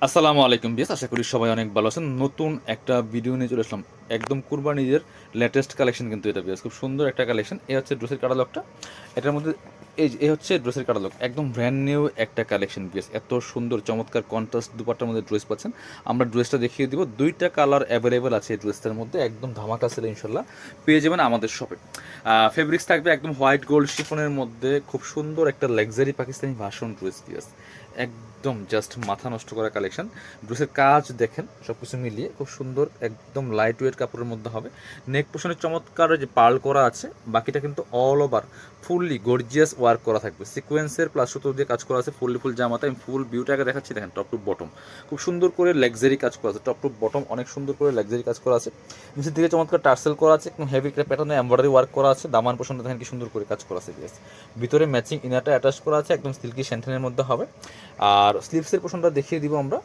আসসালামু আলাইকুম বিয়াস, আশা করি সবাই অনেক ভালো আছেন। নতুন একটা ভিডিও নিয়ে চলে আসলাম। একদম কুরবানিদের লেটেস্ট কালেকশন কিন্তু এটা বিয়াস, খুব সুন্দর একটা কালেকশন। এই হচ্ছে ড্রেসের কাটালগটা, এটার মধ্যে এই হচ্ছে ড্রেসের কাটালগ, একদম ব্র্যান্ড নিউ একটা কালেকশন বিয়াস। এত সুন্দর চমৎকার কন্ট্রাস্ট দুপাট্টার মধ্যে ড্রেস পাচ্ছেন। আমরা ড্রেসটা দেখিয়ে দিব, দুইটা কালার অ্যাভেলেবেল আছে এই ড্রেসটার মধ্যে। একদম ধামাকা সেল ইনশাল্লাহ পেয়ে যাবেন আমাদের শপে। ফেব্রিক্স থাকবে একদম হোয়াইট গোল্ড শিফনের মধ্যে, খুব সুন্দর একটা লাক্সারি পাকিস্তানি ভাষণ ড্রেস পিয়াস। একদম জাস্ট মাথা নষ্ট করা কালেকশন। ড্রেসের কাজ দেখেন, সব কিছু মিলিয়ে খুব সুন্দর, একদম লাইট ওয়েট কাপড়ের মধ্যে হবে। নেক পোশনের চমৎকার যে পার্ল করা আছে, বাকিটা কিন্তু all over fully gorgeous work করা থাকবে। সিকোয়েন্সের প্লাস সুতো দিয়ে কাজ করা আছে ফুললি ফুল জামাতে। আমি ফুল ভিউটাকে দেখাচ্ছি, দেখেন টপ টু বটম খুব সুন্দর করে লাক্সারি কাজ করা আছে। টপ টু বটম অনেক সুন্দর করে লাক্সারি কাজ করা আছে। নিচের দিকে চমৎকার টার্সেল করা আছে, একদম হেভি প্যাটার্নে এমব্রয়ডারি ওয়ার্ক করা আছে। দামান পোশনটা দেখেন কি সুন্দর করে কাজ করা আছে। ভিতরে ম্যাচিং ইনারটা অ্যাটাচ করা আছে, একদম সিল্কি স্যান্টেনের মধ্যে হবে। আর স্লিভসের পোশনটা দেখিয়ে দিব আমরা।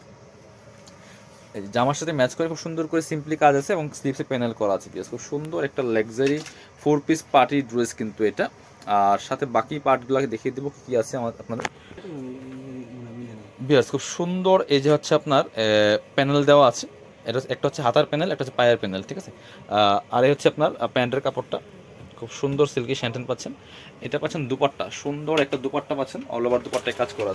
এই জামার সাথে ম্যাচ করে খুব সুন্দর করে সিম্পলি কাজ আছে এবং স্লিভসে প্যানেল করা আছে। খুব সুন্দর একটা লাক্সারি 4 পিস পার্টি ড্রেস কিন্তু এটা। আর সাথে বাকি পার্টগুলোকে দেখিয়ে দেবো কী আছে আপনাদের বিয়ার্স। খুব সুন্দর এই যে হচ্ছে আপনার প্যানেল দেওয়া আছে। এটা একটা হচ্ছে হাতার প্যানেল, একটা হচ্ছে পায়ের প্যানেল, ঠিক আছে। আর এই হচ্ছে আপনার প্যান্টের কাপড়টা, খুব সুন্দর সিল্কি স্যান্টেন পাচ্ছেন। এটা পাচ্ছেন দুপাট্টা, সুন্দর একটা দুপাট্টা পাচ্ছেন, অল ওভার দুপাট্টায় কাজ করা।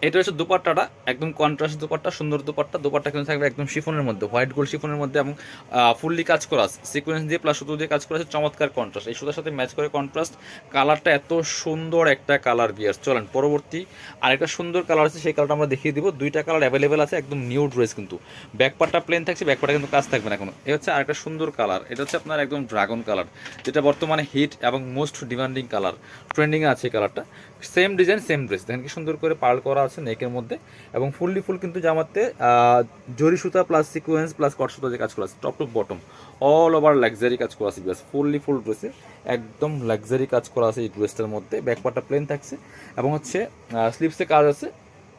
এটা হচ্ছে দুপাট্টাটা, একদম কন্ট্রাস্ট দুপাট্টা, সুন্দর দুপাট্টা। দুপাট্টা কিন্তু থাকবে একদম শিফনের মধ্যে, হোয়াইট গোল্ড শিফনের মধ্যে, এবং ফুললি কাজ করা আছে সিকোয়েন্স দিয়ে প্লাস সুতো দিয়ে কাজ করা আছে। চমৎকার কন্ট্রাস্ট, এই সুতার সাথে ম্যাচ করে কন্ট্রাস্ট। কালারটা এত সুন্দর একটা কালার বিয়ার্স। চলেন পরবর্তী আরেকটা সুন্দর কালার আছে, সেই কালারটা আমরা দেখিয়ে দিব। দুইটা কালার অ্যাভেলেবেল আছে, একদম নিউ ড্রেস কিন্তু। ব্যাকপার্টটা প্লেন থাকছে, ব্যাকপার্টটা কিন্তু কাজ থাকবে না কোনো। এই হচ্ছে আরেকটা সুন্দর কালার, এটা হচ্ছে আপনার একদম ড্রাগন কালার, যেটা বর্তমানে হিট এবং মোস্ট ডিমান্ডিং কালার, ট্রেন্ডিংয়ে আছে এই কালারটা। সেম ডিজাইন সেম ড্রেস, দেখেন কি সুন্দর করে পার্ল করা আছে নেকের মধ্যে, এবং ফুললি ফুল কিন্তু জামাতে জরি সুতা প্লাস সিকোয়েন্স প্লাস কট সুতা যে কাজ করা আছে। Top to bottom all over luxury কাজ করা আছে, ব্যাস ফুললি ফুল ড্রেসে একদম লাক্সারি কাজ করা আছে এই ড্রেসটার মধ্যে। ব্যাকপার্টটা প্লেন থাকছে এবং হচ্ছে স্লিভসে কাজ আছে,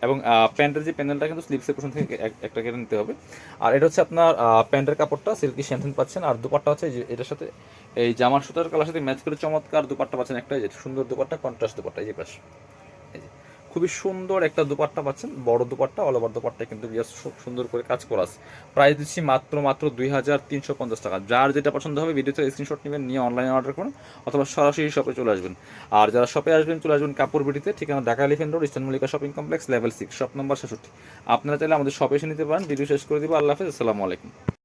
এবং প্যান্টের যে প্যানেলটা কিন্তু স্লিভসের পোর্শন থেকে একটা কেটে নিতে হবে। আর এটা হচ্ছে আপনার প্যান্টের কাপড়টা সিল্কি শ্যান্থেন পাচ্ছেন। আর দুপাট্টা হচ্ছে যে এটার সাথে এই জামার সুতার কালার সাথে ম্যাচ করে চমৎকার দুপাট্টা পাচ্ছেন, একটা যে সুন্দর দুপাট্টা, কন্ট্রাস্ট দুপাট্টা। এই যে পাশ, এই যে খুবই সুন্দর একটা দুপাট্টা পাচ্ছেন, বড় দুপাট্টা, অল ওভার দুপাট্টা কিন্তু সুন্দর করে কাজ করা আছে। প্রাইস দিচ্ছি মাত্র 2350 টাকা। যার যেটা পছন্দ হবে ভিডিওতে স্ক্রিনশট নেবেন, নিয়ে অনলাইনে অর্ডার করুন, অথবা সরাসরি শপে চলে আসবেন। আর যারা শপে আসবেন চলে আসবেন কাপড় বিটিতে, ঠিকানা Dhaka elephant road, eastern Mallika shopping complex, level 6, shop number 66। আপনারা চাইলে আমাদের শপে এসে নিতে পারেন। ভিডিও শেষ করে দিব। আল্লাহ হাফেজ, আসসালামু আলাইকুম।